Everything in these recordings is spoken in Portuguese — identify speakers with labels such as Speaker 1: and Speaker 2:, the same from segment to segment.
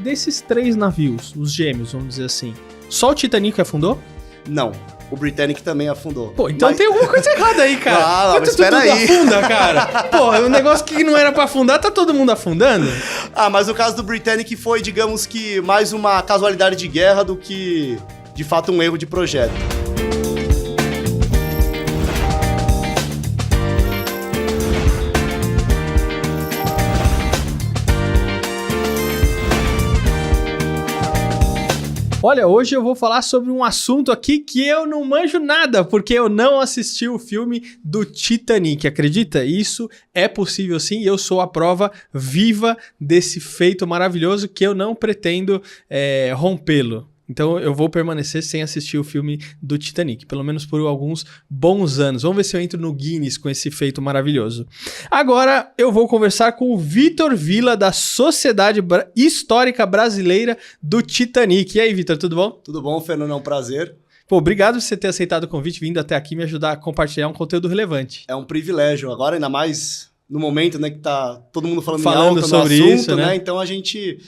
Speaker 1: desses 3 navios, os gêmeos, vamos dizer assim, só o Titanic afundou?
Speaker 2: Não. O Britannic também afundou.
Speaker 1: Pô, então tem alguma coisa errada aí, cara.
Speaker 2: Mas espera aí.
Speaker 1: Afunda, cara. Pô, é um negócio que não era pra afundar, tá todo mundo afundando?
Speaker 2: Mas o caso do Britannic foi, digamos que, mais uma casualidade de guerra do que, de fato, um erro de projeto.
Speaker 1: Olha, hoje eu vou falar sobre um assunto aqui que eu não manjo nada, porque eu não assisti o filme do Titanic, acredita? Isso é possível sim, e eu sou a prova viva desse feito maravilhoso que eu não pretendo rompê-lo. Então eu vou permanecer sem assistir o filme do Titanic, pelo menos por alguns bons anos. Vamos ver se eu entro no Guinness com esse feito maravilhoso. Agora eu vou conversar com o Vitor Villa, da Sociedade Histórica Brasileira do Titanic. E aí, Vitor, tudo bom?
Speaker 2: Tudo bom, Fernando, é um prazer.
Speaker 1: Pô, obrigado por você ter aceitado o convite, vindo até aqui me ajudar a compartilhar um conteúdo relevante.
Speaker 2: É um privilégio, agora ainda mais no momento, né, que tá todo mundo falando
Speaker 1: em alta
Speaker 2: sobre
Speaker 1: no assunto,
Speaker 2: isso,
Speaker 1: né?
Speaker 2: Então a gente...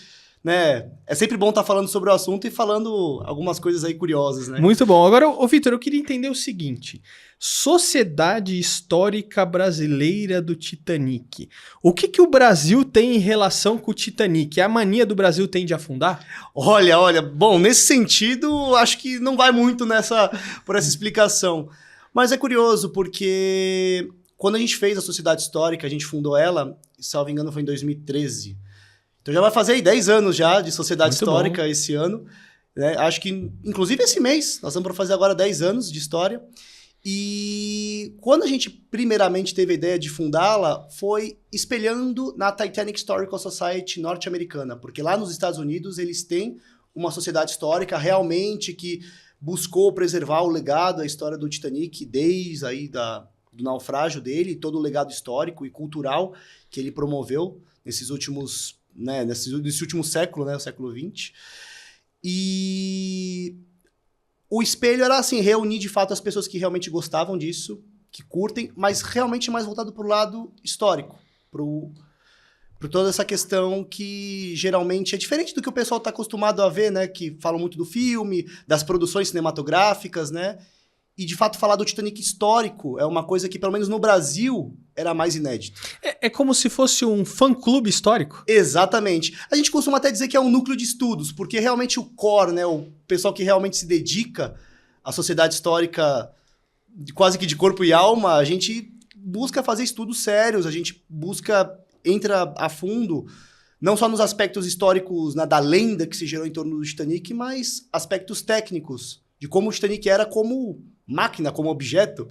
Speaker 2: Né? É sempre bom estar falando sobre o assunto e falando algumas coisas aí curiosas, né?
Speaker 1: Muito bom. Agora, Vitor, eu queria entender o seguinte. Sociedade Histórica Brasileira do Titanic. O que o Brasil tem em relação com o Titanic? A mania do Brasil tem de afundar?
Speaker 2: Olha, bom, nesse sentido, acho que não vai muito por essa explicação. Mas é curioso, porque quando a gente fez a Sociedade Histórica, a gente fundou ela, se salvo engano, foi em 2013. Então já vai fazer aí 10 anos já de Sociedade Histórica bom. Esse ano. Né? Acho que, inclusive, esse mês, nós estamos para fazer agora 10 anos de história. E quando a gente primeiramente teve a ideia de fundá-la, foi espelhando na Titanic Historical Society norte-americana, porque lá nos Estados Unidos eles têm uma sociedade histórica realmente que buscou preservar o legado, a história do Titanic, desde aí do naufrágio dele, todo o legado histórico e cultural que ele promoveu nesses últimos... Né, nesse último século, né, o século XX. E o espelho era assim, reunir de fato as pessoas que realmente gostavam disso, que curtem, mas realmente mais voltado para o lado histórico, para toda essa questão que geralmente é diferente do que o pessoal está acostumado a ver, né, que falam muito do filme, das produções cinematográficas, né, e de fato falar do Titanic histórico é uma coisa que, pelo menos no Brasil, era mais inédito.
Speaker 1: É como se fosse um fã-clube histórico?
Speaker 2: Exatamente. A gente costuma até dizer que é um núcleo de estudos, porque realmente o core, né, o pessoal que realmente se dedica à sociedade histórica quase que de corpo e alma, a gente busca fazer estudos sérios, a gente entra a fundo, não só nos aspectos históricos, né, da lenda que se gerou em torno do Titanic, mas aspectos técnicos, de como o Titanic era como máquina, como objeto,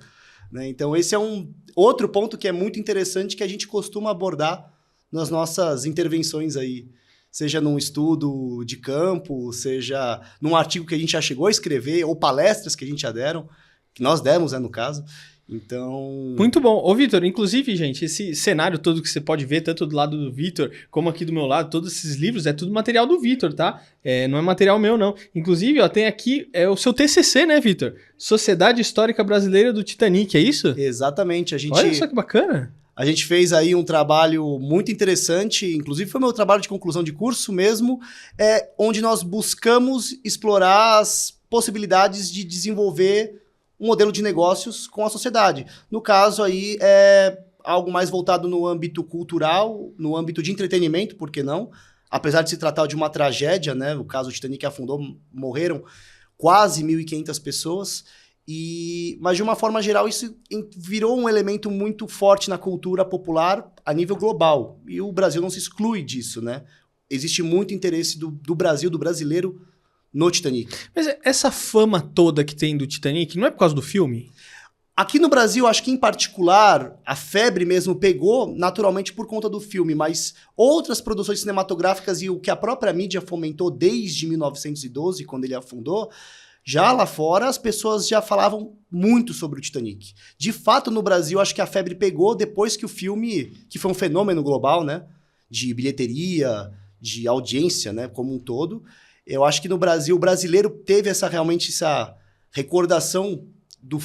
Speaker 2: né? Então esse é um outro ponto que é muito interessante que a gente costuma abordar nas nossas intervenções aí, seja num estudo de campo, seja num artigo que a gente já chegou a escrever, ou palestras que a gente já deram, que nós demos, né, no caso. Então...
Speaker 1: Muito bom. Ô, Vitor, inclusive, gente, esse cenário todo que você pode ver, tanto do lado do Vitor, como aqui do meu lado, todos esses livros, é tudo material do Vitor, tá? Não é material meu, não. Inclusive, ó, tem aqui o seu TCC, né, Vitor? Sociedade Histórica Brasileira do Titanic, é isso?
Speaker 2: Exatamente.
Speaker 1: Olha só que bacana.
Speaker 2: A gente fez aí um trabalho muito interessante, inclusive foi meu trabalho de conclusão de curso mesmo, onde nós buscamos explorar as possibilidades de desenvolver um modelo de negócios com a sociedade. No caso aí, é algo mais voltado no âmbito cultural, no âmbito de entretenimento, por que não? Apesar de se tratar de uma tragédia, né? O caso do Titanic afundou, morreram quase 1.500 pessoas, mas de uma forma geral isso virou um elemento muito forte na cultura popular a nível global. E o Brasil não se exclui disso, né? Existe muito interesse do Brasil, do brasileiro, no Titanic.
Speaker 1: Mas essa fama toda que tem do Titanic não é por causa do filme?
Speaker 2: Aqui no Brasil, acho que em particular, a febre mesmo pegou naturalmente por conta do filme, mas outras produções cinematográficas e o que a própria mídia fomentou desde 1912, quando ele afundou, já lá fora as pessoas já falavam muito sobre o Titanic. De fato, no Brasil, acho que a febre pegou depois que o filme, que foi um fenômeno global, né, de bilheteria, de audiência, né, como um todo. Eu acho que no Brasil, o brasileiro teve realmente essa recordação do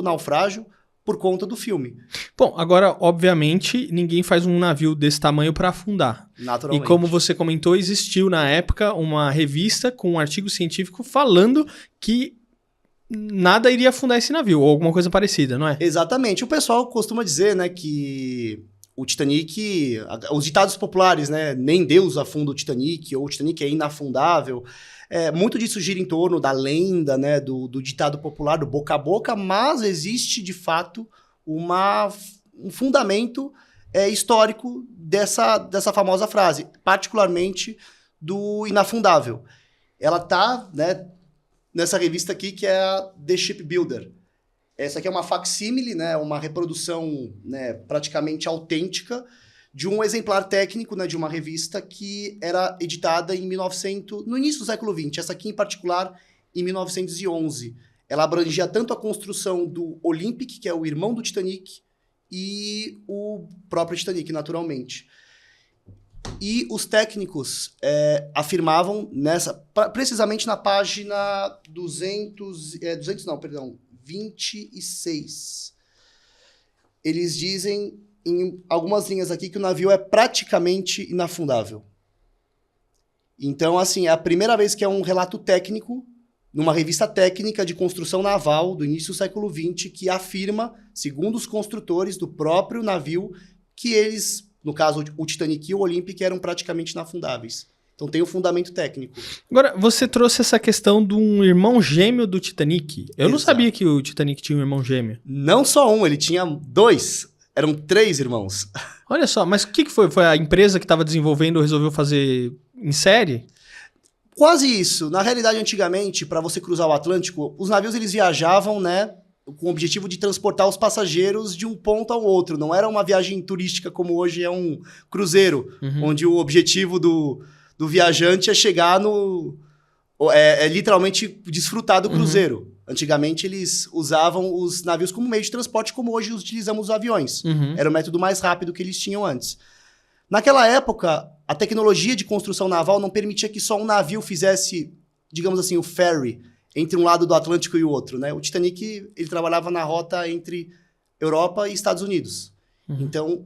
Speaker 2: naufrágio por conta do filme.
Speaker 1: Bom, agora, obviamente, ninguém faz um navio desse tamanho para afundar.
Speaker 2: Naturalmente.
Speaker 1: E como você comentou, existiu na época uma revista com um artigo científico falando que nada iria afundar esse navio, ou alguma coisa parecida, não é?
Speaker 2: Exatamente. O pessoal costuma dizer, né, que o Titanic, os ditados populares, né, nem Deus afunda o Titanic, ou o Titanic é inafundável. Muito disso gira em torno da lenda, né, do ditado popular, do boca a boca, mas existe, de fato, um fundamento histórico dessa famosa frase, particularmente do inafundável. Ela está, né, nessa revista aqui, que é a The Shipbuilder. Essa aqui é uma facsímile, né, uma reprodução, né, praticamente autêntica de um exemplar técnico, né, de uma revista que era editada no início do século XX. Essa aqui, em particular, em 1911. Ela abrangia tanto a construção do Olympic, que é o irmão do Titanic, e o próprio Titanic, naturalmente. E os técnicos afirmavam precisamente na página 26. Eles dizem em algumas linhas aqui que o navio é praticamente inafundável. Então, assim, é a primeira vez que é um relato técnico, numa revista técnica de construção naval do início do século XX, que afirma, segundo os construtores do próprio navio, que eles, no caso o Titanic e o Olympic, eram praticamente inafundáveis. Então tem um fundamento técnico.
Speaker 1: Agora, você trouxe essa questão de um irmão gêmeo do Titanic. Eu não sabia que o Titanic tinha um irmão gêmeo.
Speaker 2: Não só um, ele tinha 2. Eram 3 irmãos.
Speaker 1: Olha só, mas o que foi? Foi a empresa que estava desenvolvendo resolveu fazer em série?
Speaker 2: Quase isso. Na realidade, antigamente, para você cruzar o Atlântico, os navios eles viajavam, né, com o objetivo de transportar os passageiros de um ponto ao outro. Não era uma viagem turística como hoje é um cruzeiro, onde o objetivo do viajante é chegar literalmente desfrutar do cruzeiro. Antigamente, eles usavam os navios como meio de transporte, como hoje utilizamos os aviões. Era o método mais rápido que eles tinham antes. Naquela época, a tecnologia de construção naval não permitia que só um navio fizesse, digamos assim, o ferry entre um lado do Atlântico e o outro, né? O Titanic, ele trabalhava na rota entre Europa e Estados Unidos. Então,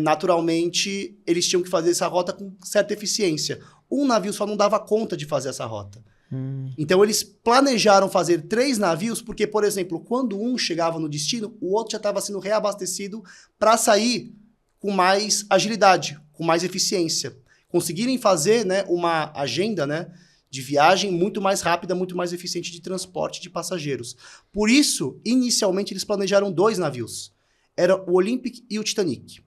Speaker 2: naturalmente, eles tinham que fazer essa rota com certa eficiência. Um navio só não dava conta de fazer essa rota. Então, eles planejaram fazer 3 navios, porque, por exemplo, quando um chegava no destino, o outro já estava sendo reabastecido para sair com mais agilidade, com mais eficiência. Conseguirem fazer, né, uma agenda, né, de viagem muito mais rápida, muito mais eficiente de transporte de passageiros. Por isso, inicialmente, eles planejaram 2 navios. Era o Olympic e o Titanic.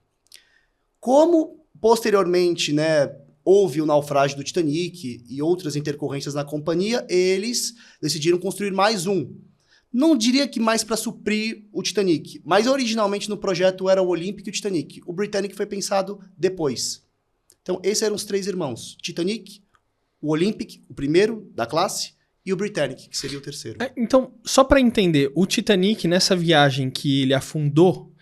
Speaker 2: Como, posteriormente, né, houve o naufrágio do Titanic e outras intercorrências na companhia, eles decidiram construir mais um. Não diria que mais para suprir o Titanic, mas originalmente no projeto era o Olympic e o Titanic. O Britannic foi pensado depois. Então, esses eram os 3 irmãos. Titanic, o Olympic, o primeiro da classe, e o Britannic, que seria o terceiro.
Speaker 1: Então, só para entender, o Titanic, nessa viagem que ele afundou,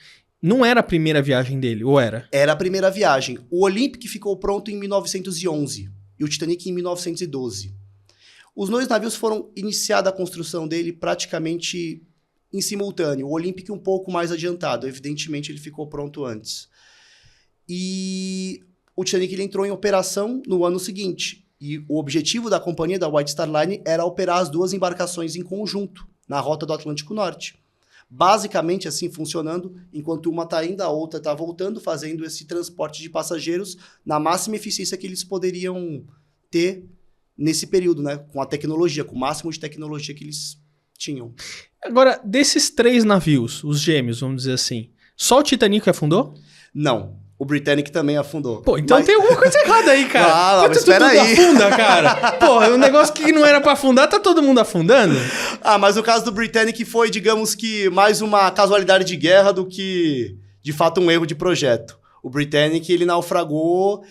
Speaker 1: não era a primeira viagem dele, ou era?
Speaker 2: Era a primeira viagem. O Olympic ficou pronto em 1911 e o Titanic em 1912. Os 2 navios foram iniciada a construção dele praticamente em simultâneo. O Olympic um pouco mais adiantado. Evidentemente, ele ficou pronto antes. E o Titanic ele entrou em operação no ano seguinte. E o objetivo da companhia, da White Star Line, era operar as 2 embarcações em conjunto, na rota do Atlântico Norte. Basicamente assim funcionando, enquanto uma está indo, a outra está voltando, fazendo esse transporte de passageiros na máxima eficiência que eles poderiam ter nesse período, né? Com a tecnologia, com o máximo de tecnologia que eles tinham.
Speaker 1: Agora, desses 3 navios, os gêmeos, vamos dizer assim, só o Titanic afundou?
Speaker 2: Não. O Britannic também afundou.
Speaker 1: Pô, então tem alguma coisa errada aí, cara.
Speaker 2: Ah, mas espera aí.
Speaker 1: Afunda, cara. Pô, um negócio que não era pra afundar, tá todo mundo afundando?
Speaker 2: Mas o caso do Britannic foi, digamos que, mais uma casualidade de guerra do que, de fato, um erro de projeto. O Britannic, ele naufragou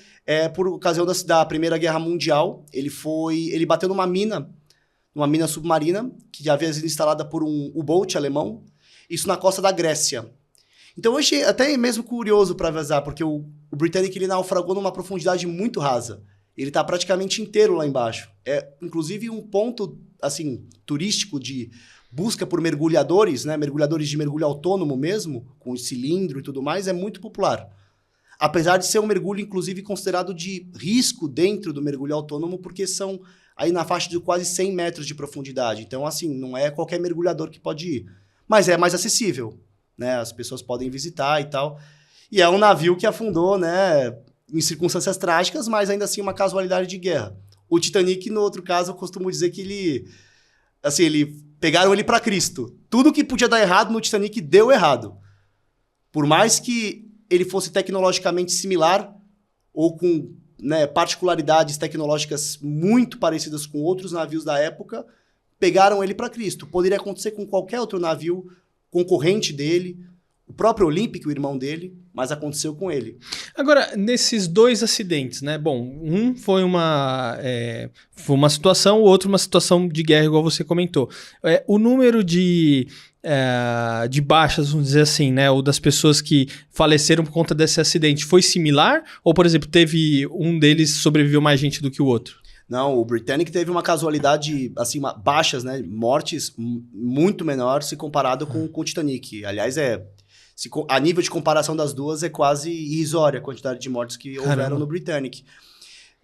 Speaker 2: por ocasião da Primeira Guerra Mundial. Ele bateu numa mina submarina, que já havia sido instalada por um U-boat alemão, isso na costa da Grécia. Então, eu achei até mesmo curioso para avisar, porque o Britannic ele naufragou numa profundidade muito rasa. Ele está praticamente inteiro lá embaixo. É, inclusive, um ponto assim turístico de busca por mergulhadores, né, mergulhadores de mergulho autônomo mesmo, com cilindro e tudo mais, é muito popular. Apesar de ser um mergulho, inclusive, considerado de risco dentro do mergulho autônomo, porque são aí na faixa de quase 100 metros de profundidade. Então, assim, não é qualquer mergulhador que pode ir. Mas é mais acessível, né? As pessoas podem visitar e tal. E é um navio que afundou, né, em circunstâncias trágicas, mas ainda assim uma casualidade de guerra. O Titanic, no outro caso, eu costumo dizer que pegaram ele para Cristo. Tudo que podia dar errado no Titanic deu errado. Por mais que ele fosse tecnologicamente similar ou com, né, particularidades tecnológicas muito parecidas com outros navios da época, pegaram ele para Cristo. Poderia acontecer com qualquer outro navio concorrente dele, o próprio Olympic, o irmão dele, mas aconteceu com ele.
Speaker 1: Agora, nesses dois acidentes, né? Bom, um foi uma situação, o outro uma situação de guerra, igual você comentou. O número de baixas, vamos dizer assim, né? Ou das pessoas que faleceram por conta desse acidente, foi similar? Ou, por exemplo, teve um deles sobreviveu mais gente do que o outro?
Speaker 2: Não, o Britannic teve uma casualidade, assim, baixas, né? Mortes muito menor se comparado com o Titanic. Aliás, a nível de comparação das duas, é quase irrisória a quantidade de mortes que houveram no Britannic.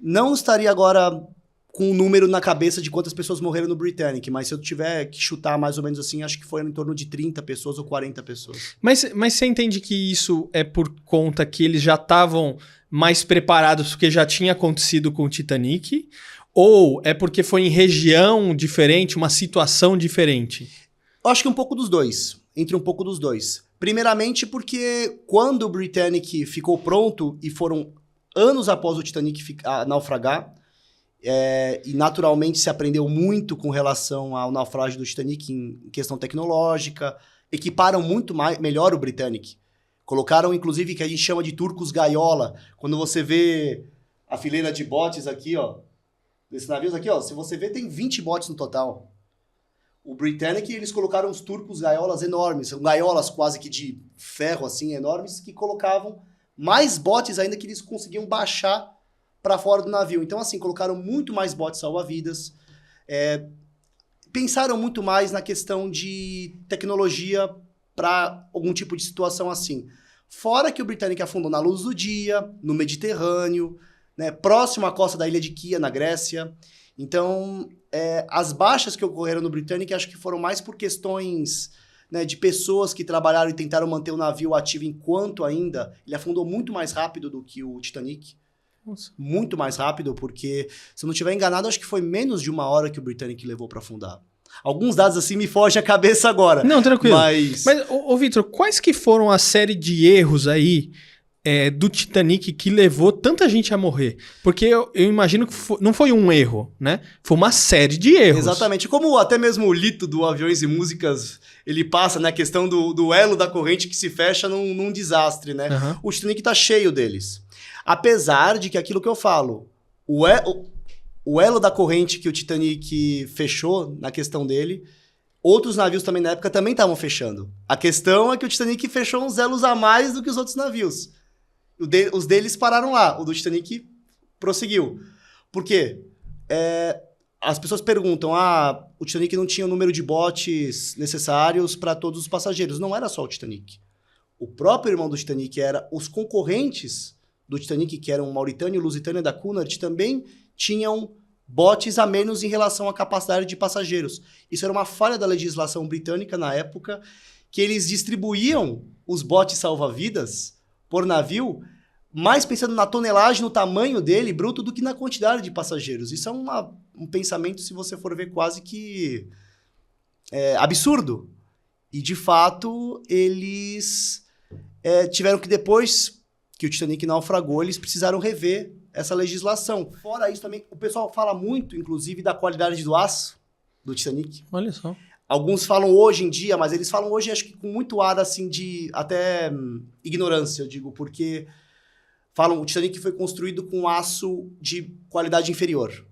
Speaker 2: Não estaria agora com um número na cabeça de quantas pessoas morreram no Britannic, mas se eu tiver que chutar mais ou menos assim, acho que foi em torno de 30 pessoas ou 40 pessoas.
Speaker 1: Mas você entende que isso é por conta que eles já estavam mais preparados porque já tinha acontecido com o Titanic? Ou é porque foi em região diferente, uma situação diferente?
Speaker 2: Eu acho que um pouco dos dois. Entre um pouco dos dois. Primeiramente porque quando o Britannic ficou pronto, e foram anos após o Titanic naufragar, e naturalmente se aprendeu muito com relação ao naufrágio do Titanic em questão tecnológica, equiparam muito melhor o Britannic. Colocaram, inclusive, que a gente chama de turcos gaiola. Quando você vê a fileira de botes aqui, ó, desses navios aqui, ó, se você vê, tem 20 botes no total. O Britannic, eles colocaram os turcos gaiolas enormes, são gaiolas quase que de ferro, assim, enormes, que colocavam mais botes ainda que eles conseguiam baixar para fora do navio. Então, assim, colocaram muito mais botes salva-vidas, pensaram muito mais na questão de tecnologia para algum tipo de situação assim. Fora que o Britannic afundou na luz do dia, no Mediterrâneo, né, próximo à costa da ilha de Quia, na Grécia. Então, as baixas que ocorreram no Britannic acho que foram mais por questões, né, de pessoas que trabalharam e tentaram manter o navio ativo enquanto ainda. Ele afundou muito mais rápido do que o Titanic. Nossa. Muito mais rápido, porque, se eu não estiver enganado, acho que foi menos de 1 hora que o Britannic levou para afundar. Alguns dados assim me fogem a cabeça agora.
Speaker 1: Não, tranquilo. Mas Vitor, quais que foram a série de erros aí do Titanic que levou tanta gente a morrer? Porque eu imagino que não foi um erro, né? Foi uma série de erros.
Speaker 2: Exatamente. Como até mesmo o Lito do Aviões e Músicas, ele passa, né, a questão do elo da corrente que se fecha num desastre, né? Uhum. O Titanic tá cheio deles. Apesar de que aquilo que eu falo, o elo da corrente que o Titanic fechou na questão dele, outros navios também na época também estavam fechando. A questão é que o Titanic fechou uns elos a mais do que os outros navios. Os deles pararam lá, o do Titanic prosseguiu. Por quê? As pessoas perguntam, o Titanic não tinha o número de botes necessários para todos os passageiros. Não era só o Titanic. O próprio irmão do Titanic os concorrentes do Titanic, que eram Mauritânia e Lusitânia da Cunard, também tinham botes a menos em relação à capacidade de passageiros. Isso era uma falha da legislação britânica na época, que eles distribuíam os botes salva-vidas por navio, mais pensando na tonelagem, no tamanho dele, bruto, do que na quantidade de passageiros. Isso é um pensamento, se você for ver, quase que absurdo. E, de fato, eles tiveram que, depois que o Titanic naufragou, eles precisaram rever essa legislação. Fora isso também, o pessoal fala muito, inclusive, da qualidade do aço do Titanic.
Speaker 1: Olha só.
Speaker 2: Alguns falam hoje em dia, mas eles falam hoje, acho que com muito ar, assim, de até ignorância, eu digo, porque falam que o Titanic foi construído com aço de qualidade inferior.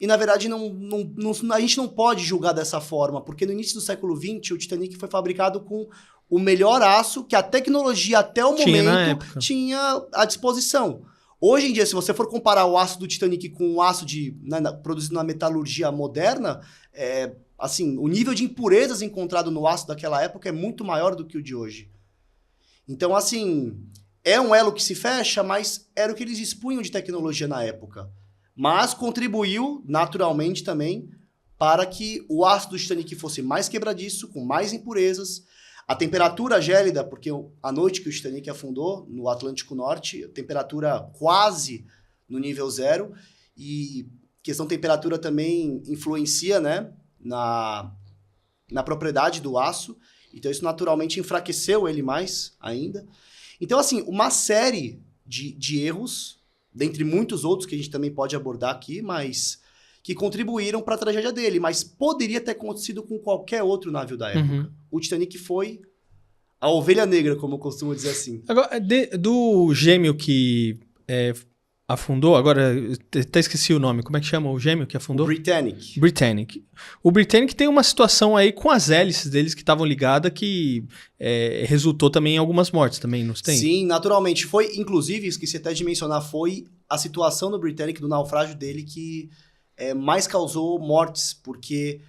Speaker 2: E, na verdade, a gente não pode julgar dessa forma, porque no início do século XX, o Titanic foi fabricado com o melhor aço que a tecnologia até o momento tinha à disposição. Hoje em dia, se você for comparar o aço do Titanic com o aço produzido na metalurgia moderna, assim, o nível de impurezas encontrado no aço daquela época é muito maior do que o de hoje. Então, assim, é um elo que se fecha, mas era o que eles dispunham de tecnologia na época. Mas contribuiu, naturalmente, também para que o aço do Titanic fosse mais quebradiço, com mais impurezas. A temperatura gélida, porque a noite que o Titanic afundou, no Atlântico Norte, a temperatura quase no nível zero. E questão temperatura também influencia, né, na propriedade do aço. Então isso naturalmente enfraqueceu ele mais ainda. Então, assim, uma série de erros, dentre muitos outros que a gente também pode abordar aqui, mas que contribuíram para a tragédia dele, mas poderia ter acontecido com qualquer outro navio da época. O Titanic foi a ovelha negra, como eu costumo dizer assim.
Speaker 1: Agora, do gêmeo que afundou, agora até esqueci o nome, como é que chama o gêmeo que afundou?
Speaker 2: O Britannic.
Speaker 1: Britannic. O Britannic tem uma situação aí com as hélices deles que estavam ligadas que resultou também em algumas mortes, também, não tem?
Speaker 2: Sim, naturalmente. Foi, inclusive, esqueci até de mencionar, foi a situação do Britannic, do naufrágio dele, que mais causou mortes, porque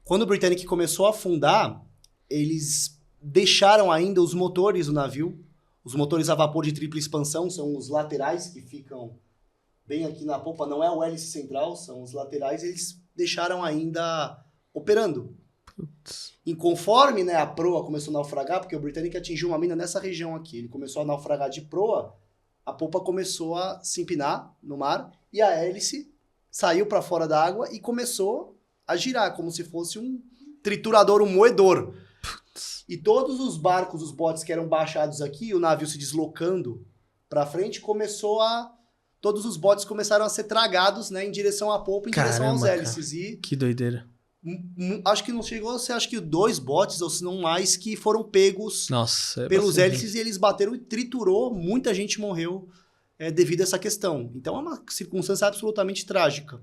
Speaker 2: quando o Britannic começou a afundar, eles deixaram ainda os motores do navio. Os motores a vapor de tripla expansão são os laterais que ficam bem aqui na popa, não é o hélice central, são os laterais, eles deixaram ainda operando. Putz. E conforme, né, a proa começou a naufragar, porque o Britannic atingiu uma mina nessa região aqui, ele começou a naufragar de proa, a popa começou a se empinar no mar e a hélice saiu para fora da água e começou a girar, como se fosse um triturador, um moedor. E todos os barcos, os botes que eram baixados aqui, o navio se deslocando para frente, todos os botes começaram a ser tragados, né, em direção à popa, em direção aos hélices. E
Speaker 1: que doideira.
Speaker 2: Acho que não chegou a ser, acho que 2 botes, ou se não mais, que foram pegos pelos hélices, e eles bateram e triturou, muita gente morreu devido a essa questão. Então é uma circunstância absolutamente trágica.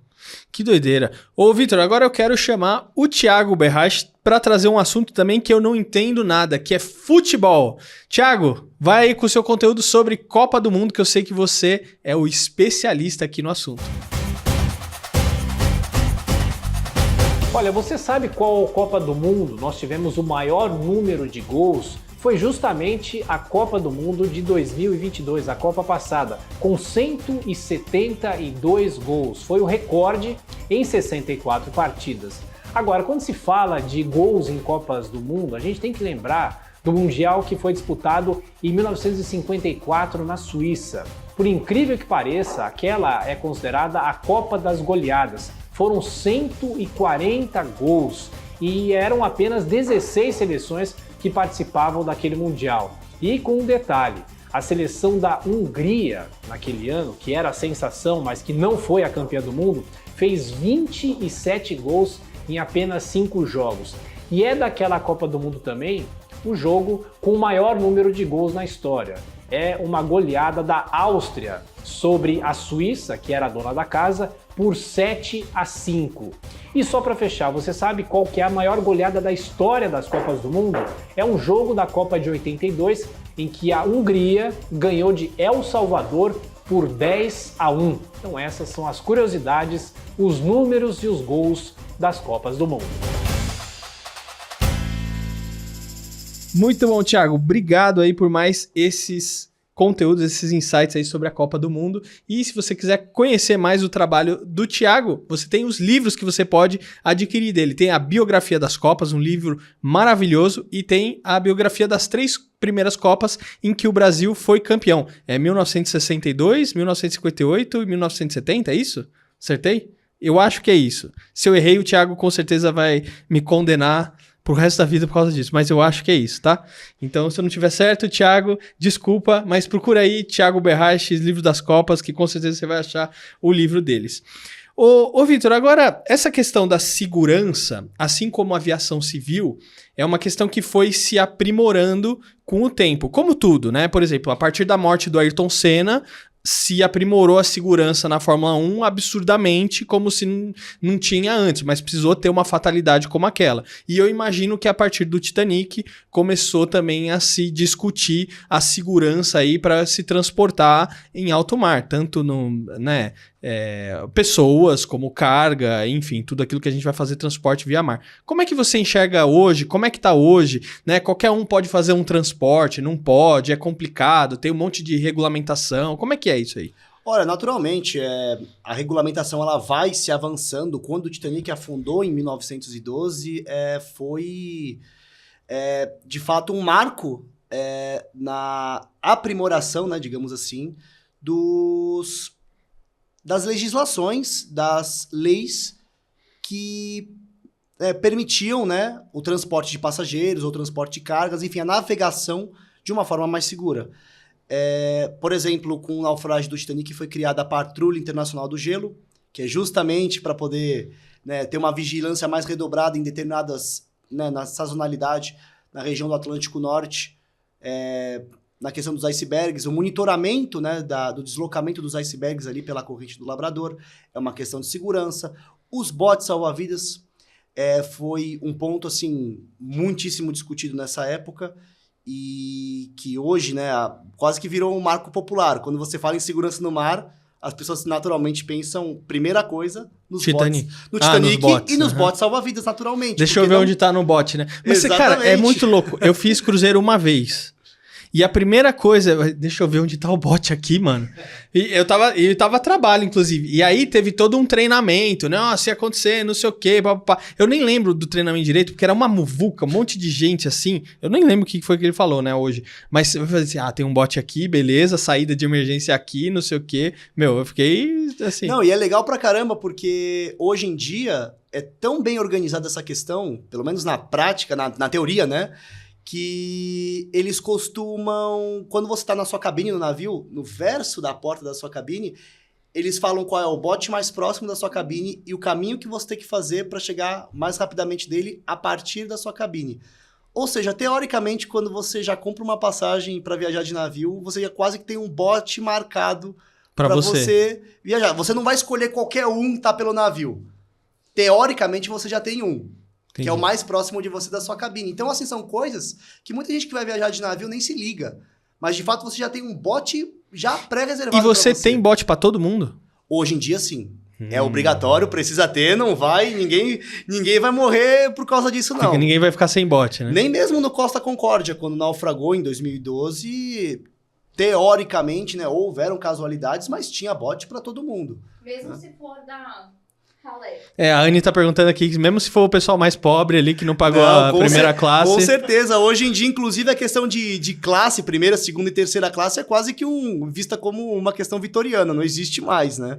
Speaker 1: Que doideira. Ô, Vitor, agora eu quero chamar o Thiago Berrache para trazer um assunto também que eu não entendo nada, que é futebol. Thiago, vai aí com o seu conteúdo sobre Copa do Mundo, que eu sei que você é o especialista aqui no assunto.
Speaker 3: Olha, você sabe qual Copa do Mundo nós tivemos o maior número de gols? Foi justamente a Copa do Mundo de 2022, a Copa passada, com 172 gols. Foi o recorde em 64 partidas. Agora, quando se fala de gols em Copas do Mundo, a gente tem que lembrar do Mundial que foi disputado em 1954 na Suíça. Por incrível que pareça, aquela é considerada a Copa das Goleadas. Foram 140 gols e eram apenas 16 seleções que participavam daquele Mundial. E com um detalhe, a seleção da Hungria, naquele ano, que era a sensação, mas que não foi a campeã do mundo, fez 27 gols em apenas 5 jogos. E é daquela Copa do Mundo também o jogo com o maior número de gols na história. É uma goleada da Áustria sobre a Suíça, que era a dona da casa, por 7-5. E só para fechar, você sabe qual que é a maior goleada da história das Copas do Mundo? É um jogo da Copa de 82, em que a Hungria ganhou de El Salvador por 10-1. Então essas são as curiosidades, os números e os gols das Copas do Mundo.
Speaker 1: Muito bom, Thiago. Obrigado aí por mais esses conteúdos, esses insights aí sobre a Copa do Mundo. E se você quiser conhecer mais o trabalho do Thiago, você tem os livros que você pode adquirir dele. Tem a Biografia das Copas, um livro maravilhoso, e tem a biografia das 3 primeiras Copas em que o Brasil foi campeão. É 1962, 1958 e 1970, é isso? Acertei? Eu acho que é isso. Se eu errei, o Thiago com certeza vai me condenar pro resto da vida por causa disso, mas eu acho que é isso, tá? Então, se eu não tiver certo, Thiago, desculpa, mas procura aí Thiago Berrache, Livro das Copas, que com certeza você vai achar o livro deles. Ô Vitor, agora, essa questão da segurança, assim como a aviação civil, é uma questão que foi se aprimorando com o tempo, como tudo, né? Por exemplo, a partir da morte do Ayrton Senna, se aprimorou a segurança na Fórmula 1 absurdamente, como se não tinha antes, mas precisou ter uma fatalidade como aquela. E eu imagino que a partir do Titanic começou também a se discutir a segurança aí para se transportar em alto mar, tanto no, né, pessoas, como carga, enfim, tudo aquilo que a gente vai fazer transporte via mar. Como é que você enxerga hoje? Como é que tá hoje? Né? Qualquer um pode fazer um transporte, não pode, é complicado, tem um monte de regulamentação. Como é que é isso aí?
Speaker 2: Olha, naturalmente, a regulamentação ela vai se avançando. Quando o Titanic afundou em 1912, foi, de fato, um marco na aprimoração, né, digamos assim, das legislações, das leis que permitiam, né, o transporte de passageiros ou transporte de cargas, enfim, a navegação de uma forma mais segura. Por exemplo, com o naufrágio do Titanic foi criada a Patrulha Internacional do Gelo, que é justamente para poder, né, ter uma vigilância mais redobrada em determinadas, né, na sazonalidade, na região do Atlântico Norte, na questão dos icebergs, o monitoramento, né, do deslocamento dos icebergs ali pela corrente do Labrador, é uma questão de segurança. Os botes salva-vidas foi um ponto assim muitíssimo discutido nessa época, e que hoje, né, quase que virou um marco popular. Quando você fala em segurança no mar, as pessoas naturalmente pensam, primeira coisa, nos
Speaker 1: Titanic.
Speaker 2: botes. No Titanic
Speaker 1: nos botes,
Speaker 2: e nos botes salva-vidas, naturalmente.
Speaker 1: Deixa eu ver onde tá no bote, né? Mas, cara, é muito louco. Eu fiz cruzeiro uma vez. E a primeira coisa... Deixa eu ver onde tá o bote aqui, mano. E eu tava a trabalho, inclusive. E aí teve todo um treinamento, né? Se acontecer, não sei o quê, papapá. Eu nem lembro do treinamento direito, porque era uma muvuca, um monte de gente assim. Eu nem lembro o que foi que ele falou, né, hoje. Mas eu falei assim, tem um bote aqui, beleza, saída de emergência aqui, não sei o quê. Meu, eu fiquei assim...
Speaker 2: Não, e é legal pra caramba, porque hoje em dia é tão bem organizada essa questão, pelo menos na prática, na teoria, né? Que eles costumam, quando você está na sua cabine no navio, no verso da porta da sua cabine, eles falam qual é o bote mais próximo da sua cabine e o caminho que você tem que fazer para chegar mais rapidamente dele a partir da sua cabine. Ou seja, teoricamente, quando você já compra uma passagem para viajar de navio, você já quase que tem um bote marcado para você viajar. Você não vai escolher qualquer um que está pelo navio. Teoricamente, você já tem um. Entendi. Que é o mais próximo de você da sua cabine. Então, assim, são coisas que muita gente que vai viajar de navio nem se liga. Mas, de fato, você já tem um bote já pré-reservado.
Speaker 1: E você tem bote para todo mundo?
Speaker 2: Hoje em dia, sim. É obrigatório, precisa ter, não vai, ninguém vai morrer por causa disso, não.
Speaker 1: Porque ninguém vai ficar sem bote, né?
Speaker 2: Nem mesmo no Costa Concórdia, quando naufragou em 2012, teoricamente, né, houveram casualidades, mas tinha bote para todo mundo.
Speaker 4: Mesmo se for da...
Speaker 1: A Anne tá perguntando aqui, mesmo se for o pessoal mais pobre ali, que não pagou a primeira classe...
Speaker 2: Com certeza. Hoje em dia, inclusive, a questão de classe, primeira, segunda e terceira classe, é quase que vista como uma questão vitoriana. Não existe mais, né?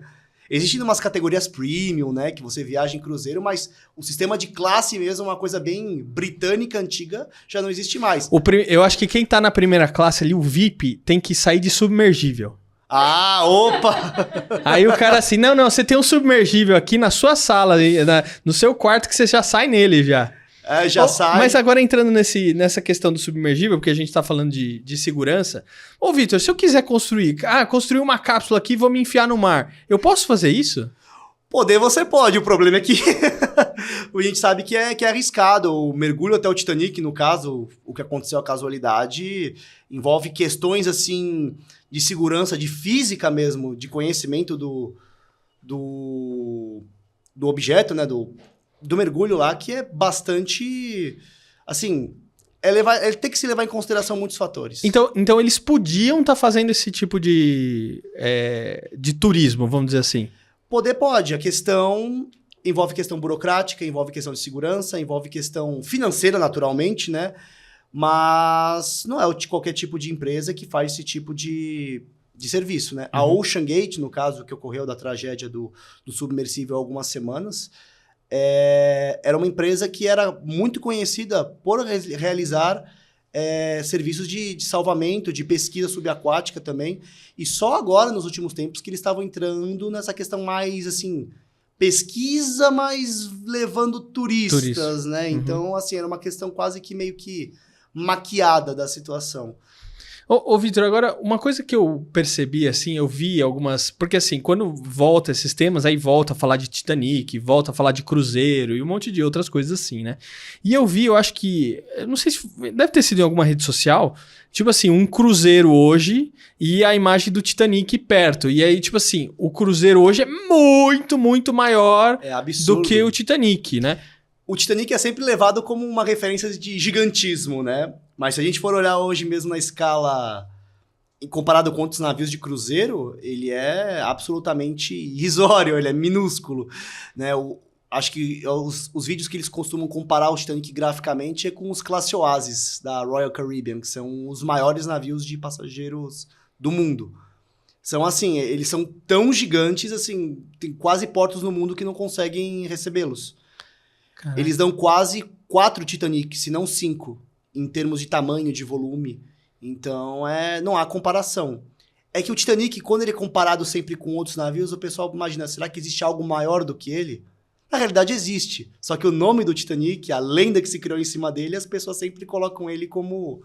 Speaker 2: Existem umas categorias premium, né? Que você viaja em cruzeiro, mas o sistema de classe mesmo, uma coisa bem britânica, antiga, já não existe mais.
Speaker 1: Eu acho que quem tá na primeira classe ali, o VIP, tem que sair de submergível.
Speaker 2: Ah, opa!
Speaker 1: Aí o cara assim, não, você tem um submergível aqui na sua sala, no seu quarto, que você já sai nele já.
Speaker 2: Já sai.
Speaker 1: Mas agora entrando nessa questão do submergível, porque a gente tá falando de segurança. Ô, Vitor, se eu quiser construir uma cápsula aqui e vou me enfiar no mar, eu posso fazer isso?
Speaker 2: Poder você pode, o problema é que a gente sabe que é arriscado. O mergulho até o Titanic, no caso, o que aconteceu, a casualidade, envolve questões assim... de segurança, de física mesmo, de conhecimento do objeto, né, do mergulho lá, que é bastante, assim, tem que se levar em consideração muitos fatores.
Speaker 1: Então eles podiam estar fazendo esse tipo de turismo, vamos dizer assim?
Speaker 2: Poder pode, a questão envolve questão burocrática, envolve questão de segurança, envolve questão financeira, naturalmente, né? Mas não é qualquer tipo de empresa que faz esse tipo de serviço, né? A Ocean Gate, no caso que ocorreu da tragédia do submersível há algumas semanas, era uma empresa que era muito conhecida por realizar serviços de salvamento, de pesquisa subaquática também, e só agora, nos últimos tempos, que eles estavam entrando nessa questão mais, assim, pesquisa, mas levando turistas, né? Então, assim, era uma questão quase que meio que maquiada da situação.
Speaker 1: Ô, Vitor, agora, uma coisa que eu percebi, assim, eu vi algumas... Porque, assim, quando volta esses temas, aí volta a falar de Titanic, volta a falar de cruzeiro e um monte de outras coisas assim, né? E eu vi, eu acho que... Eu não sei se... Deve ter sido em alguma rede social, tipo assim, um cruzeiro hoje e a imagem do Titanic perto. E aí, tipo assim, o cruzeiro hoje é muito, muito maior
Speaker 2: É absurdo.
Speaker 1: do que o Titanic, né?
Speaker 2: O Titanic é sempre levado como uma referência de gigantismo, né? Mas se a gente for olhar hoje mesmo na escala, comparado com outros navios de cruzeiro, ele é absolutamente irrisório, ele é minúsculo, né? Acho que os vídeos que eles costumam comparar o Titanic graficamente é com os Classe Oasis da Royal Caribbean, que são os maiores navios de passageiros do mundo. São assim, eles são tão gigantes, assim, tem quase portos no mundo que não conseguem recebê-los.
Speaker 1: Caraca.
Speaker 2: Eles dão quase 4 Titanic, se não 5, em termos de tamanho, de volume. Então, não há comparação. É que o Titanic, quando ele é comparado sempre com outros navios, o pessoal imagina, será que existe algo maior do que ele? Na realidade, existe. Só que o nome do Titanic, a lenda que se criou em cima dele, as pessoas sempre colocam ele como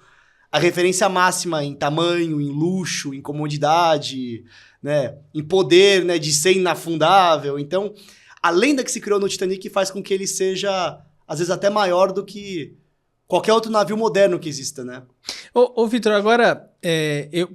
Speaker 2: a referência máxima em tamanho, em luxo, em comodidade, né? Em poder, né? De ser inafundável. Então, a lenda que se criou no Titanic faz com que ele seja, às vezes, até maior do que qualquer outro navio moderno que exista, né?
Speaker 1: Ô Vitor, agora,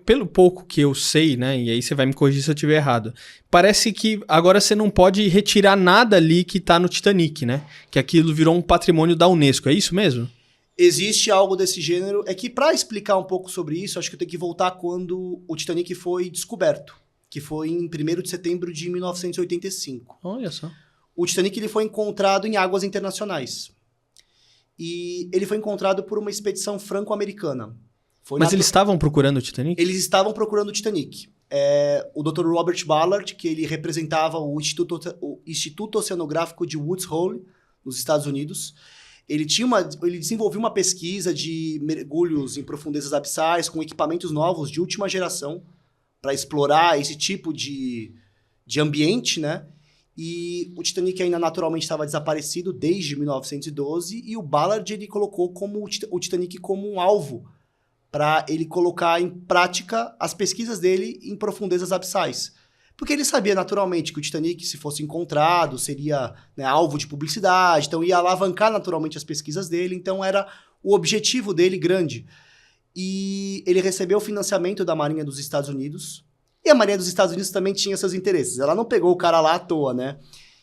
Speaker 1: pelo pouco que eu sei, né, e aí você vai me corrigir se eu estiver errado, parece que agora você não pode retirar nada ali que tá no Titanic, né? Que aquilo virou um patrimônio da Unesco, é isso mesmo?
Speaker 2: Existe algo desse gênero. É que, para explicar um pouco sobre isso, acho que eu tenho que voltar quando o Titanic foi descoberto, que foi em 1º de setembro de 1985.
Speaker 1: Olha só.
Speaker 2: O Titanic ele foi encontrado em águas internacionais. E ele foi encontrado por uma expedição franco-americana.
Speaker 1: Mas eles estavam procurando o Titanic?
Speaker 2: Eles estavam procurando o Titanic. O Dr. Robert Ballard, que ele representava o Instituto Oceanográfico de Woods Hole, nos Estados Unidos, ele desenvolveu uma pesquisa de mergulhos em profundezas abissais com equipamentos novos de última geração para explorar esse tipo de ambiente, né? E o Titanic ainda naturalmente estava desaparecido desde 1912 e o Ballard ele colocou o Titanic como um alvo para ele colocar em prática as pesquisas dele em profundezas abissais. Porque ele sabia naturalmente que o Titanic, se fosse encontrado, seria, né, alvo de publicidade, então ia alavancar naturalmente as pesquisas dele, então era o objetivo dele grande. E ele recebeu o financiamento da Marinha dos Estados Unidos. E a Marinha dos Estados Unidos também tinha seus interesses. Ela não pegou o cara lá à toa, né?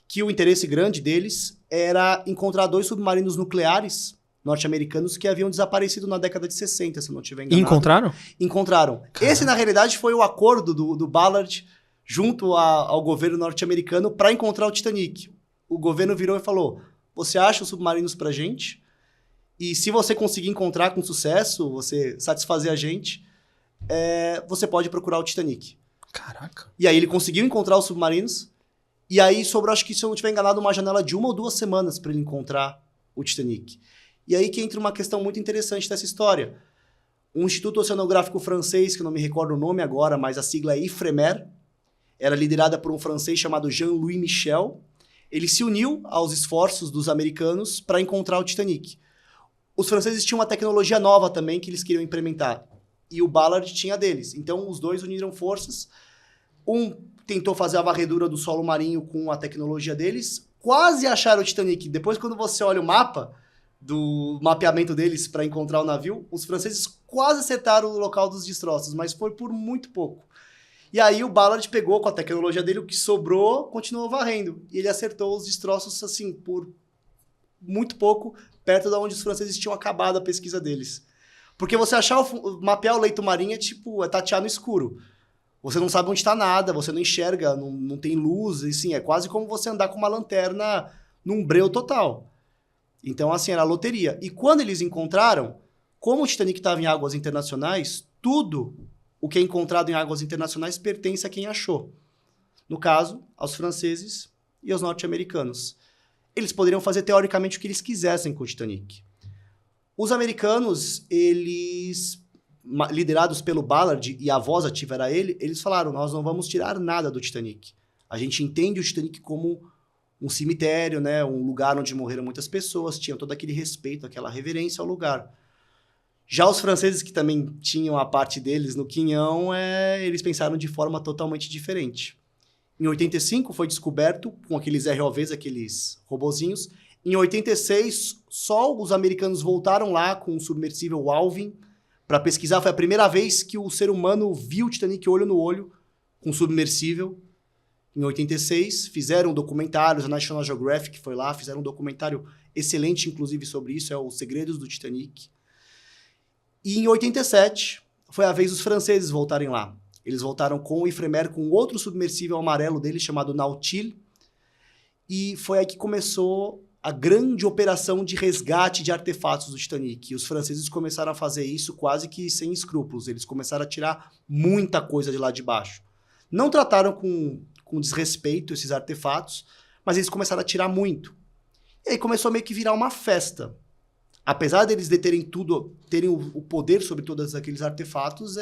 Speaker 2: Que o interesse grande deles era encontrar 2 submarinos nucleares norte-americanos que haviam desaparecido na década de 60, se eu não estiver enganado.
Speaker 1: Encontraram?
Speaker 2: Encontraram.
Speaker 1: Caramba.
Speaker 2: Esse, na realidade, foi o acordo do Ballard junto ao governo norte-americano para encontrar o Titanic. O governo virou e falou, você acha os submarinos pra gente? E se você conseguir encontrar com sucesso, você satisfazer a gente, você pode procurar o Titanic.
Speaker 1: Caraca.
Speaker 2: E aí ele conseguiu encontrar os submarinos, e aí sobrou, acho que se eu não estiver enganado, uma janela de 1 ou 2 semanas para ele encontrar o Titanic. E aí que entra uma questão muito interessante dessa história. Um instituto oceanográfico francês, que eu não me recordo o nome agora, mas a sigla é IFREMER, era liderada por um francês chamado Jean-Louis Michel. Ele se uniu aos esforços dos americanos para encontrar o Titanic. Os franceses tinham uma tecnologia nova também que eles queriam implementar. E o Ballard tinha deles. Então, os dois uniram forças. Um tentou fazer a varredura do solo marinho com a tecnologia deles. Quase acharam o Titanic. Depois, quando você olha o mapa do mapeamento deles para encontrar o navio, os franceses quase acertaram o local dos destroços, mas foi por muito pouco. E aí o Ballard pegou com a tecnologia dele, o que sobrou, continuou varrendo. E ele acertou os destroços, assim, por muito pouco, perto de onde os franceses tinham acabado a pesquisa deles. Porque você mapear o leito marinho é tipo, tatear no escuro. Você não sabe onde está nada, você não enxerga, não tem luz, assim, é quase como você andar com uma lanterna num breu total. Então, assim, era loteria. E quando eles encontraram, como o Titanic estava em águas internacionais, tudo o que é encontrado em águas internacionais pertence a quem achou. No caso, aos franceses e aos norte-americanos. Eles poderiam fazer, teoricamente, o que eles quisessem com o Titanic. Os americanos, eles, liderados pelo Ballard, e a voz ativa era ele, eles falaram, nós não vamos tirar nada do Titanic. A gente entende o Titanic como um cemitério, né, um lugar onde morreram muitas pessoas, tinha todo aquele respeito, aquela reverência ao lugar. Já os franceses, que também tinham a parte deles no quinhão, eles pensaram de forma totalmente diferente. Em 85 foi descoberto, com aqueles ROVs, aqueles robozinhos. Em 86, só os americanos voltaram lá com o submersível Alvin para pesquisar. Foi a primeira vez que o ser humano viu o Titanic olho no olho com submersível. Em 86, fizeram documentários, a National Geographic foi lá, fizeram um documentário excelente, inclusive, sobre isso, é Os Segredos do Titanic. E em 87, foi a vez dos franceses voltarem lá. Eles voltaram com o Ifremer, com outro submersível amarelo dele, chamado Nautil, e foi aí que começou a grande operação de resgate de artefatos do Titanic. E os franceses começaram a fazer isso quase que sem escrúpulos. Eles começaram a tirar muita coisa de lá de baixo. Não trataram com desrespeito esses artefatos, mas eles começaram a tirar muito. E aí começou a meio que virar uma festa. Apesar deles terem o poder sobre todos aqueles artefatos,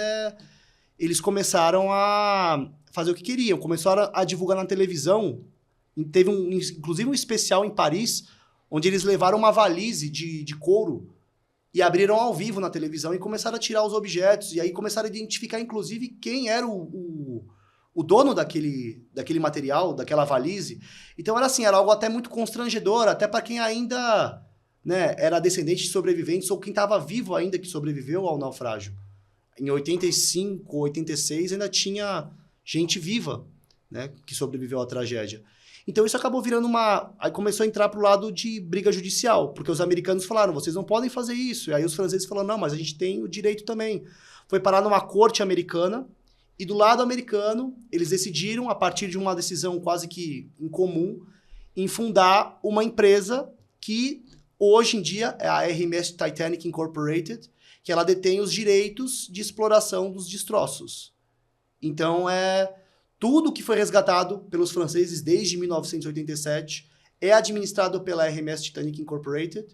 Speaker 2: eles começaram a fazer o que queriam. Começaram a divulgar na televisão. Teve inclusive um especial em Paris, onde eles levaram uma valise de couro e abriram ao vivo na televisão e começaram a tirar os objetos. E aí começaram a identificar, inclusive, quem era o dono daquele material, daquela valise. Então era algo até muito constrangedor, até para quem ainda, né, era descendente de sobreviventes ou quem estava vivo ainda que sobreviveu ao naufrágio. Em 85, 86 ainda tinha gente viva, né, que sobreviveu à tragédia. Então isso acabou virando aí começou a entrar para o lado de briga judicial, porque os americanos falaram, vocês não podem fazer isso. E aí os franceses falaram, não, mas a gente tem o direito também. Foi parar numa corte americana, e do lado americano, eles decidiram, a partir de uma decisão quase que incomum, em fundar uma empresa que hoje em dia é a RMS Titanic Incorporated, que ela detém os direitos de exploração dos destroços. Então, tudo que foi resgatado pelos franceses desde 1987 é administrado pela RMS Titanic Incorporated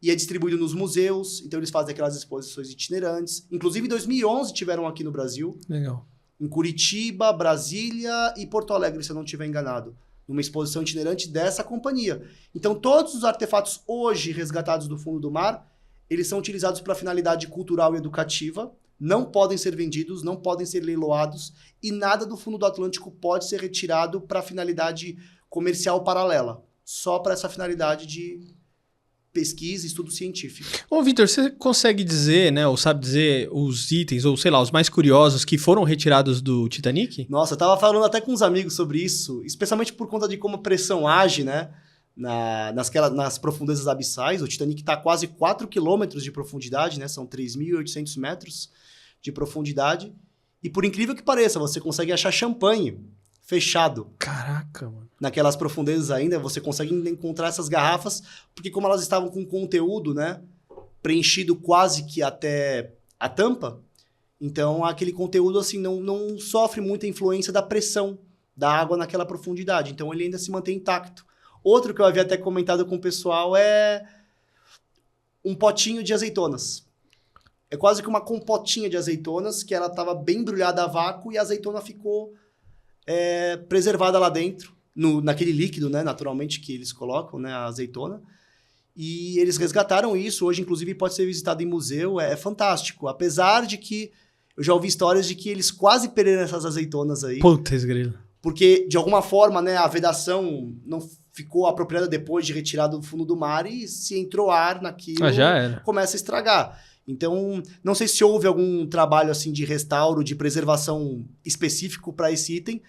Speaker 2: e é distribuído nos museus. Então, eles fazem aquelas exposições itinerantes. Inclusive, em 2011, tiveram aqui no Brasil.
Speaker 1: Legal.
Speaker 2: Em Curitiba, Brasília e Porto Alegre, se eu não estiver enganado. Numa exposição itinerante dessa companhia. Então, todos os artefatos hoje resgatados do fundo do mar, eles são utilizados para finalidade cultural e educativa, não podem ser vendidos, não podem ser leiloados, e nada do fundo do Atlântico pode ser retirado para finalidade comercial paralela. Só para essa finalidade de pesquisa e estudo científico.
Speaker 1: Ô, Vitor, você consegue dizer, né, ou sabe dizer os itens, ou sei lá, os mais curiosos que foram retirados do Titanic?
Speaker 2: Nossa, eu tava falando até com uns amigos sobre isso, especialmente por conta de como a pressão age, né, nas profundezas abissais. O Titanic está a quase 4 quilômetros de profundidade, né, são 3.800 metros de profundidade, e por incrível que pareça, você consegue achar champanhe fechado.
Speaker 1: Caraca, mano.
Speaker 2: Naquelas profundezas ainda, você consegue encontrar essas garrafas, porque como elas estavam com conteúdo, né, preenchido quase que até a tampa, então aquele conteúdo assim não sofre muita influência da pressão da água naquela profundidade, então ele ainda se mantém intacto. Outro que eu havia até comentado com o pessoal é um potinho de azeitonas. É quase que uma compotinha de azeitonas, que ela estava bem embrulhada a vácuo e a azeitona ficou preservada lá dentro, naquele líquido, né, naturalmente, que eles colocam, né, a azeitona. E eles resgataram isso. Hoje, inclusive, pode ser visitado em museu. É fantástico. Apesar de que eu já ouvi histórias de que eles quase perderam essas azeitonas aí.
Speaker 1: Putz, grilo.
Speaker 2: Porque, de alguma forma, né, a vedação não ficou apropriada depois de retirado do fundo do mar e se entrou ar naquilo,
Speaker 1: já era.
Speaker 2: Começa a estragar. Então, não sei se houve algum trabalho assim de restauro, de preservação específico para esse item,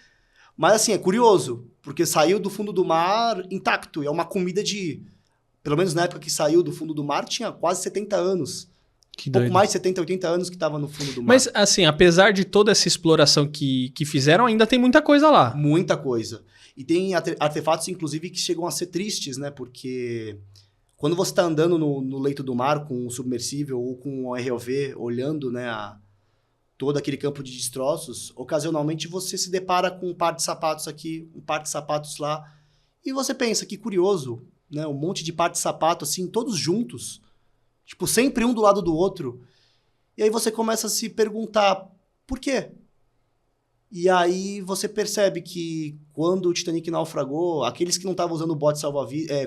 Speaker 2: mas assim, é curioso, porque saiu do fundo do mar intacto. É uma comida pelo menos na época que saiu do fundo do mar, tinha quase 70 anos.
Speaker 1: Que
Speaker 2: pouco
Speaker 1: doido.
Speaker 2: mais de 70, 80 anos que estava no fundo do mar.
Speaker 1: Mas, assim, apesar de toda essa exploração que fizeram, ainda tem muita coisa lá.
Speaker 2: Muita coisa. E tem artefatos, inclusive, que chegam a ser tristes, né? Porque quando você está andando no leito do mar com um submersível ou com um ROV, olhando, né, todo aquele campo de destroços, ocasionalmente você se depara com um par de sapatos aqui, um par de sapatos lá, e você pensa, que curioso, né? Um monte de par de sapato, assim, todos juntos, tipo, sempre um do lado do outro. E aí você começa a se perguntar, por quê? E aí você percebe que quando o Titanic naufragou, aqueles que não estavam usando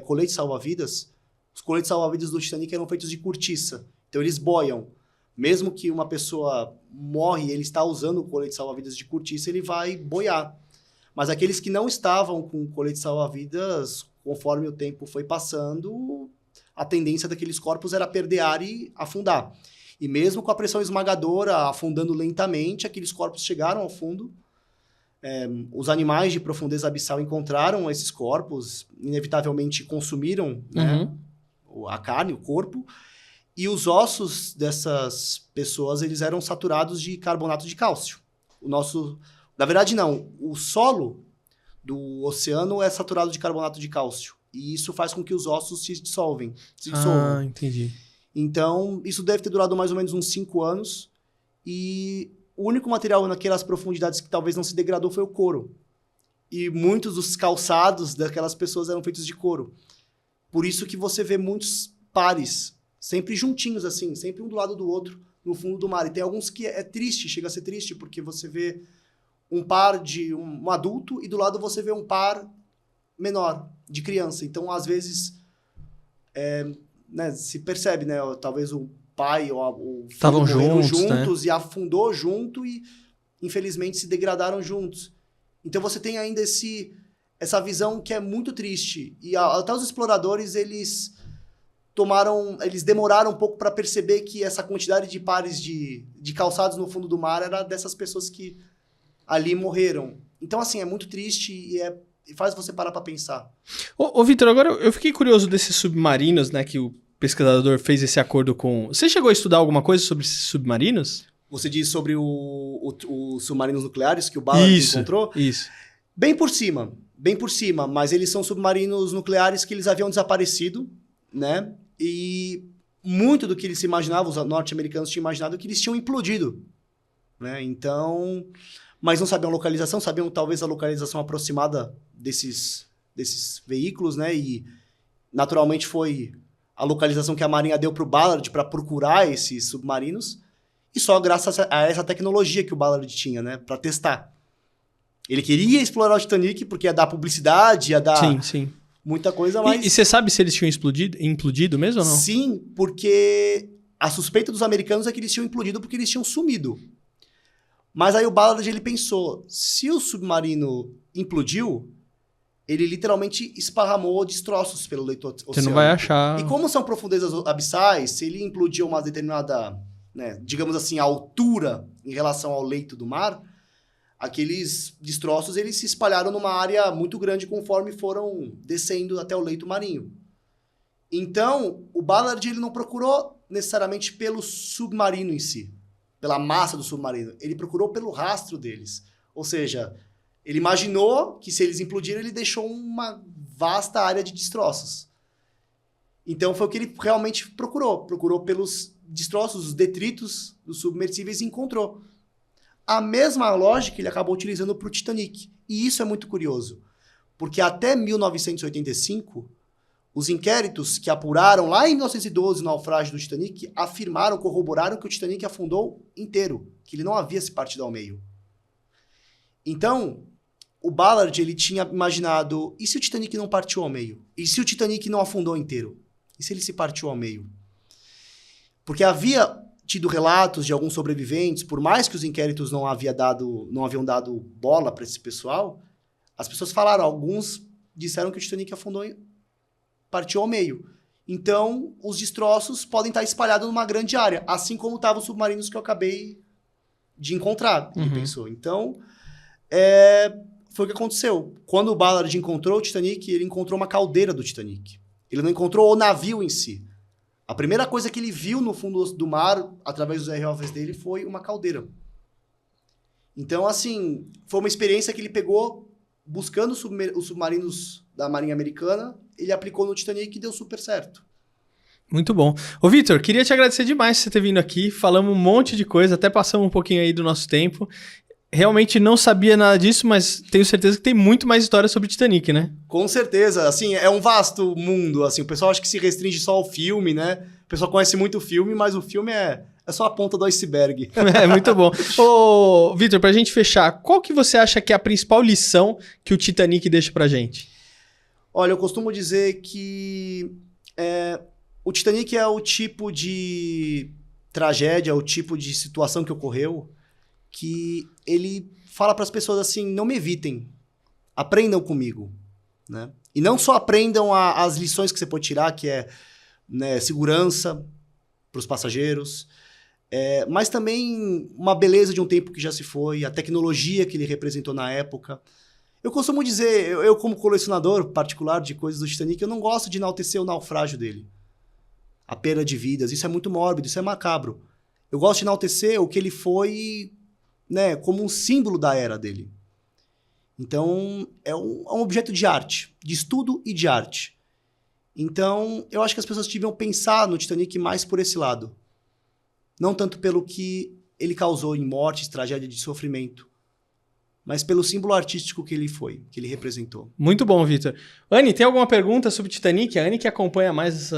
Speaker 2: colete salva-vidas, os coletes salva-vidas do Titanic eram feitos de cortiça. Então eles boiam. Mesmo que uma pessoa morre e ele está usando o colete salva-vidas de cortiça, ele vai boiar. Mas aqueles que não estavam com o colete salva-vidas, conforme o tempo foi passando, a tendência daqueles corpos era perder ar e afundar. E mesmo com a pressão esmagadora, afundando lentamente, aqueles corpos chegaram ao fundo. Os animais de profundeza abissal encontraram esses corpos, inevitavelmente consumiram, né, a carne, o corpo, e os ossos dessas pessoas eles eram saturados de carbonato de cálcio. Na verdade, não. O solo do oceano é saturado de carbonato de cálcio. E isso faz com que os ossos se dissolvam.
Speaker 1: Ah, entendi.
Speaker 2: Então, isso deve ter durado mais ou menos uns 5 anos. E o único material naquelas profundidades que talvez não se degradou foi o couro. E muitos dos calçados daquelas pessoas eram feitos de couro. Por isso que você vê muitos pares, sempre juntinhos assim, sempre um do lado do outro, no fundo do mar. E tem alguns que é triste, chega a ser triste, porque você vê um par de um adulto e do lado você vê um par menor, de criança. Então, às vezes, né, se percebe, né? Talvez o pai ou o filho
Speaker 1: estavam
Speaker 2: morreram
Speaker 1: juntos, né?
Speaker 2: E afundou junto e, infelizmente, se degradaram juntos. Então, você tem ainda essa visão que é muito triste. E até os exploradores, eles demoraram um pouco para perceber que essa quantidade de pares de calçados no fundo do mar era dessas pessoas que ali morreram. Então, assim, é muito triste e faz você parar para pensar.
Speaker 1: Ô Vitor, agora eu fiquei curioso desses submarinos, né, que o pesquisador fez esse acordo com... Você chegou a estudar alguma coisa sobre esses submarinos?
Speaker 2: Você diz sobre os submarinos nucleares que o Ballard encontrou?
Speaker 1: Isso.
Speaker 2: Bem por cima, mas eles são submarinos nucleares que eles haviam desaparecido, né? E muito do que eles se imaginavam, os norte-americanos tinham imaginado que eles tinham implodido, né? Então, mas não sabiam a localização, sabiam talvez a localização aproximada desses veículos, né? E naturalmente foi a localização que a Marinha deu para o Ballard para procurar esses submarinos, e só graças a essa tecnologia que o Ballard tinha, né? Para testar. Ele queria explorar o Titanic porque ia dar publicidade, ia dar muita coisa, mas...
Speaker 1: E você sabe se eles tinham implodido mesmo ou não?
Speaker 2: Sim, porque a suspeita dos americanos é que eles tinham implodido porque eles tinham sumido. Mas aí o Ballard, ele pensou, se o submarino implodiu, ele literalmente esparramou destroços pelo leito oceânico.
Speaker 1: Você não vai achar...
Speaker 2: E como são profundezas abissais, se ele implodiu uma determinada, né, digamos assim, altura em relação ao leito do mar, aqueles destroços eles se espalharam numa área muito grande conforme foram descendo até o leito marinho. Então, o Ballard ele não procurou necessariamente pelo submarino em si, pela massa do submarino. Ele procurou pelo rastro deles. Ou seja, ele imaginou que se eles implodiram, ele deixou uma vasta área de destroços. Então, foi o que ele realmente procurou. Procurou pelos destroços, os detritos dos submersíveis e encontrou. A mesma lógica ele acabou utilizando para o Titanic. E isso é muito curioso, porque até 1985, os inquéritos que apuraram lá em 1912 o naufrágio do Titanic afirmaram, corroboraram que o Titanic afundou inteiro, que ele não havia se partido ao meio. Então, o Ballard ele tinha imaginado, e se o Titanic não partiu ao meio? E se o Titanic não afundou inteiro? E se ele se partiu ao meio? Porque havia tido relatos de alguns sobreviventes, por mais que os inquéritos não haviam dado bola para esse pessoal, as pessoas falaram, alguns disseram que o Titanic afundou, partiu ao meio. Então, os destroços podem estar espalhados numa grande área, assim como estavam os submarinos que eu acabei de encontrar, ele pensou. Então, foi o que aconteceu. Quando o Ballard encontrou o Titanic, ele encontrou uma caldeira do Titanic. Ele não encontrou o navio em si. A primeira coisa que ele viu no fundo do mar, através dos ROVs dele, foi uma caldeira. Então, assim, foi uma experiência que ele pegou buscando os submarinos da Marinha Americana, ele aplicou no Titanic e deu super certo.
Speaker 1: Muito bom. Ô, Vitor, queria te agradecer demais por você ter vindo aqui. Falamos um monte de coisa, até passamos um pouquinho aí do nosso tempo. Realmente não sabia nada disso, mas tenho certeza que tem muito mais história sobre Titanic, né?
Speaker 2: Com certeza, assim, é um vasto mundo, assim, o pessoal acha que se restringe só ao filme, né? O pessoal conhece muito o filme, mas o filme é só a ponta do iceberg.
Speaker 1: É, muito bom. Ô, Vitor, pra gente fechar, qual que você acha que é a principal lição que o Titanic deixa pra gente?
Speaker 2: Olha, eu costumo dizer que o Titanic é o tipo de tragédia, o tipo de situação que ocorreu, que ele fala para as pessoas assim, não me evitem, aprendam comigo, né? E não só aprendam as lições que você pode tirar, que é, né, segurança para os passageiros, mas também uma beleza de um tempo que já se foi, a tecnologia que ele representou na época. Eu costumo dizer, eu como colecionador particular de coisas do Titanic, eu não gosto de enaltecer o naufrágio dele. A perda de vidas, isso é muito mórbido, isso é macabro. Eu gosto de enaltecer o que ele foi, né, como um símbolo da era dele. Então, é um objeto de arte, de estudo e de arte. Então, eu acho que as pessoas deviam pensar no Titanic mais por esse lado. Não tanto pelo que ele causou em mortes, tragédia de sofrimento, mas pelo símbolo artístico que ele foi, que ele representou.
Speaker 1: Muito bom, Vitor. Anny, tem alguma pergunta sobre Titanic? A Anny que acompanha mais,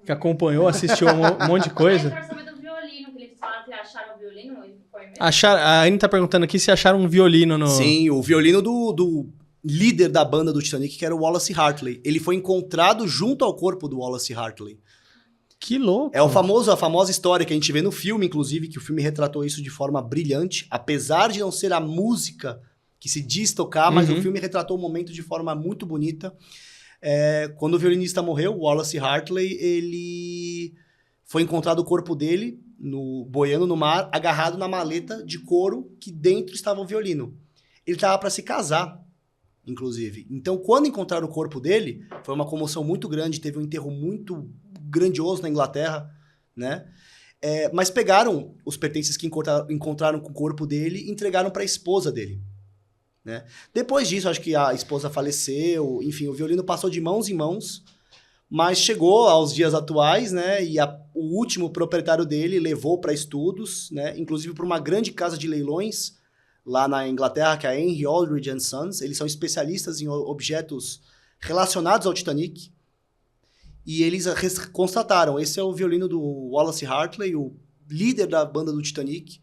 Speaker 1: que acompanhou, assistiu um monte de coisa.
Speaker 4: Eu quero saber do violino, que eles falaram que acharam o violino, foi mesmo?
Speaker 1: A Anny tá perguntando aqui se acharam um violino no...
Speaker 2: Sim, o violino do líder da banda do Titanic, que era o Wallace Hartley. Ele foi encontrado junto ao corpo do Wallace Hartley.
Speaker 1: Que louco.
Speaker 2: É a famosa história que a gente vê no filme, inclusive, que o filme retratou isso de forma brilhante, apesar de não ser a música que se diz tocar, mas o filme retratou o momento de forma muito bonita. Quando o violinista morreu, o Wallace Hartley, ele foi encontrado o corpo dele boiando no mar, agarrado na maleta de couro que dentro estava o violino. Ele estava para se casar, inclusive. Então, quando encontraram o corpo dele, foi uma comoção muito grande, teve um enterro muito grandioso na Inglaterra, né? Mas pegaram os pertences que encontraram com o corpo dele e entregaram para a esposa dele, né? Depois disso, acho que a esposa faleceu, enfim, o violino passou de mãos em mãos, mas chegou aos dias atuais, né? E o último proprietário dele levou para estudos, né? Inclusive para uma grande casa de leilões lá na Inglaterra, que é a Henry Aldridge & Sons. Eles são especialistas em objetos relacionados ao Titanic. E eles constataram, esse é o violino do Wallace Hartley, o líder da banda do Titanic.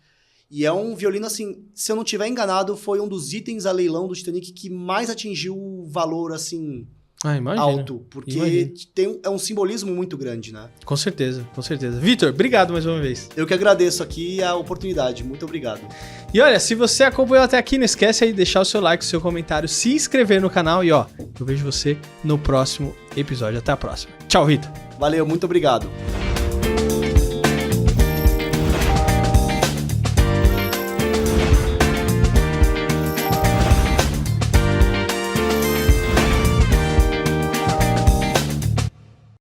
Speaker 2: E é um violino, assim, se eu não estiver enganado, foi um dos itens a leilão do Titanic que mais atingiu o valor, assim, alto. Porque é um simbolismo muito grande, né?
Speaker 1: Com certeza, com certeza. Vitor, obrigado mais uma vez.
Speaker 2: Eu que agradeço aqui a oportunidade. Muito obrigado.
Speaker 1: E olha, se você acompanhou até aqui, não esquece aí de deixar o seu like, o seu comentário, se inscrever no canal e ó, eu vejo você no próximo episódio. Até a próxima. Tchau, Vitor.
Speaker 2: Valeu, muito obrigado.